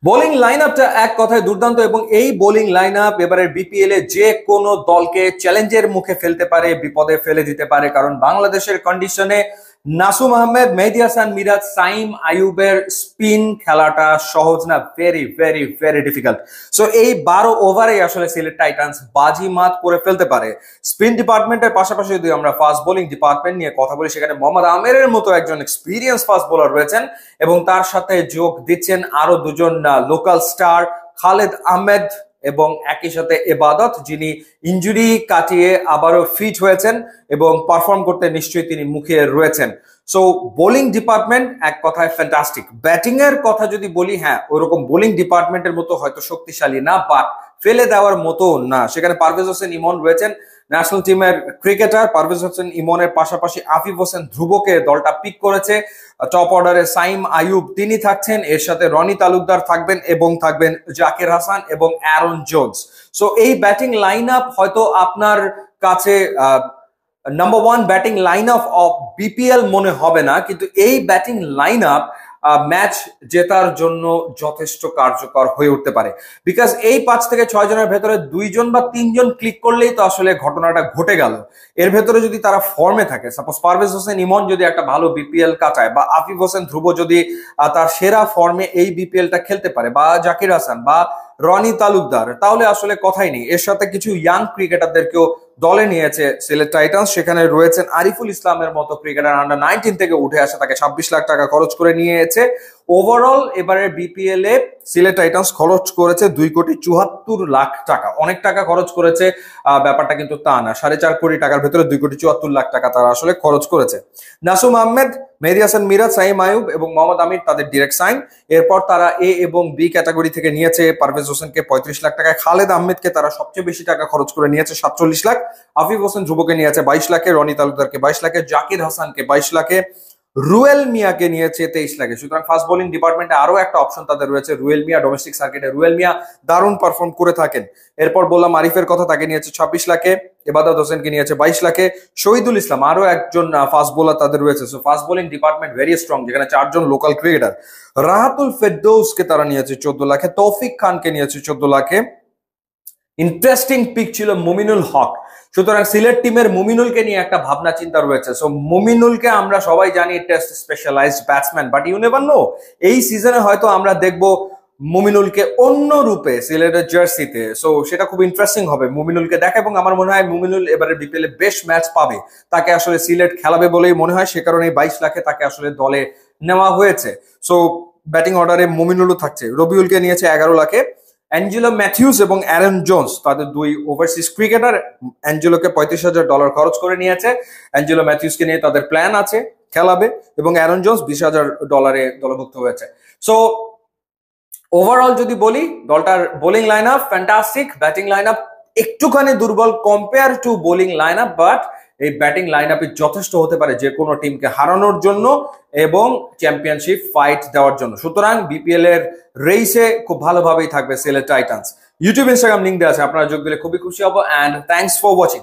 Bowling line আপটা এক কথায় দুর্দান্ত এবং এই বোলিং লাইন আপ এবারের বিপিএল এ যে কোনো দলকে চ্যালেঞ্জের মুখে ফেলতে পারে, বিপদে ফেলে দিতে পারে। কারণ বাংলাদেশের কন্ডিশনে নাসুম আহমেদ, মেহেদী হাসান মিরাজ, সাইম আইয়ুবের স্পিন খেলাটা সহজ না, very very very difficult. So এই 12 ওভারে আসলে সিলেট টাইটান্স বাজিমাত করে ফেলতে পারে। স্পিন ডিপার্টমেন্টের পাশাপাশি যদি আমরা ফাস্ট বোলিং ডিপার্টমেন্ট নিয়ে কথা বলি, সেখানে মোহাম্মদ আমিরের মতো একজন এক্সপিরিয়েন্স ফাস্ট বোলার রয়েছেন এবং তার সাথে যোগ দিচ্ছেন আরো দুজন লোকাল স্টার, খালেদ আহমেদ এবং একই সাথে এবাদত, যিনি ইনজুরি কাটিয়ে আবারও ফিট হয়েছেন এবং পারফর্ম করতে নিশ্চয়ই তিনি মুখে রয়েছেন। সো বোলিং ডিপার্টমেন্ট এক কথায় ফ্যান্টাস্টিক। ব্যাটিং এর কথা যদি বলি, হ্যাঁ ওরকম বোলিং ডিপার্টমেন্টের মতো হয়তো শক্তিশালী না, বাট ফেলে দেওয়ার মতো না। সেখানে পারভেজ হোসেন ইমন রয়েছেন, ন্যাশনাল টিমের ক্রিকেটার। পারভেজ হোসেন ইমনের পাশাপাশি আফিফ হোসেন ধ্রুবকে দলটা পিক করেছে। টপ অর্ডারে সাইম আইয়ুব তিনি থাকছেন, এর সাথে রনি তালুকদার থাকবেন এবং থাকবেন জাকির হাসান এবং অ্যারন জোন্স। সো এই ব্যাটিং লাইন আপ হয়তো আপনার কাছে number one batting line up of BPL মনে হবে না, কিন্তু এই ব্যাটিং লাইন আপ ম্যাচ জেতার জন্য যথেষ্ট কার্যকর হয়ে উঠতে পারে। বিকজ এই 5 থেকে 6 জনের ভেতরে 2 জন বা 3 জন ক্লিক করলেই তো আসলে ঘটনাটা ঘটে গেল। এর ভেতরে যদি তারা ফর্মে থাকে, সাপোজ পারভেজ হোসেন ইমন যদি একটা ভালো বিপিএল কাটায়, বা আফিফ হোসেন ধ্রুব যদি তার সেরা ফর্মে এই বিপিএলটা খেলতে পারে, বা জাকির হাসান বা রনি তালুকদার, তাহলে আসলে কথাই নেই। এর সাথে কিছু ইয়াং ক্রিকেটারদেরকেও দলে নিয়েছে সিলেট টাইটান্স। সেখানে রয়েছেন আরিফুল ইসলামের মতো ক্রিকেটার, আন্ডার 19 থেকে উঠে আসে, তাকে 26 লাখ টাকা খরচ করে নিয়েছে। ওভারঅল এবারে বিপিএল এ সিলেট টাইটান্স খরচ করেছে 2,74,00,000 টাকা। অনেক টাকা খরচ করেছে ব্যাপারটা কিন্তু তা না, 4.5 কোটি টাকার ভেতরে 2,74,00,000 টাকা তারা আসলে খরচ করেছে। নাসুম আহমেদ, মেহেদী হাসান মিরাজ, সাইম আইয়ুব এবং মোহাম্মদ আমির তাদের ডিরেক্ট সাইন। এরপর তারা এ এবং বি ক্যাটাগরি থেকে নিয়েছে পারভেজ হোসেনকে 35 লাখ টাকায়, খালেদ আহমেদকে তারা সবচেয়ে বেশি টাকা খরচ করে নিয়েছে 47 লাখ, আফিফ হোসেন ধ্রুবকে নিয়েছে 22 লাখে, রনি তালুকদারকে 22 লাখে, জাকির হাসানকে 22 লাখে, রুয়েল মিয়াকে নিয়েছে 23 লাখে। সুতরাং ফাস্ট বোলিং ডিপার্টমেন্টে আরো একটা অপশন তাদের রয়েছে, রুয়েল মিয়া। ডোমেস্টিক সার্কিটে রুয়েল মিয়া দারুণ পারফর্ম করে থাকেন। এরপর বললাম আরিফের কথা, তাকে নিয়েছে 26 লাখে, এবাদত হোসেনকে নিয়েছে 22 লাখে, শহীদুল ইসলাম আরো একজন ফাস্ট বোলার তাদের রয়েছে। So fast bowling department very strong, যেখানে 4 জন লোকাল ক্রিকেটার। রাহাতুল ফেরদৌসকে তারা নিয়েছে 14 লাখে, তৌফিক খানকে নিয়েছে 14 লাখে। ইন্টারেস্টিং পিক ছিল মুমিনুল হক। সুতরাং সিলেট টিমের মুমিনুলকে নিয়ে একটা ভাবনা চিন্তা রয়েছে। সো মুমিনুলকে আমরা সবাই জানি test specialized batsman, but you never know, এই সিজনে হয়তো আমরা দেখবো মুমিনুলকে অন্য রূপে সিলেটের জার্সিতে। সো সেটা খুব ইন্টারেস্টিং হবে মুমিনুলকে দেখা, এবং আমার মনে হয় মুমিনুল এবারে বিপিএল এ বেশ ম্যাচ পাবে। তাকে আসলে সিলেট খেলাবে বলেই মনে হয়, সে কারণে 22 লাখে তাকে আসলে দলে নেওয়া হয়েছে। সো ব্যাটিং অর্ডারে মুমিনুলও থাকছে। রবিউলকে নিয়েছে 11 লাখে। অ্যাঞ্জেলো ম্যাথিউস এবং অ্যারন জোন্স তাদের 2 ওভারসিজ ক্রিকেটার। অ্যাঞ্জেলোকে $35,000 খরচ করে নিয়েছে। অ্যাঞ্জেলো ম্যাথিউসকে নিয়ে তাদের প্ল্যান আছে খেলাবে, এবং অ্যারন জোন্স $20,000 দলভুক্ত হয়েছে। সো ওভারঅল যদি বলি, দলটার bowling line up fantastic, batting line up একটুখানি দুর্বল compare to bowling line up, but এই ব্যাটিং লাইন আপে যথেষ্ট হতে পারে যে কোনো টিমকে হারানোর জন্য এবং চ্যাম্পিয়নশিপ ফাইট দেওয়ার জন্য। সুতরাং বিপিএল এর রেসে খুব ভালোভাবেই থাকবে Sylhet Titans. YouTube, Instagram link দেওয়া আছে, আপনারা যোগ দিলে খুবই খুশি হবো। And thanks for watching.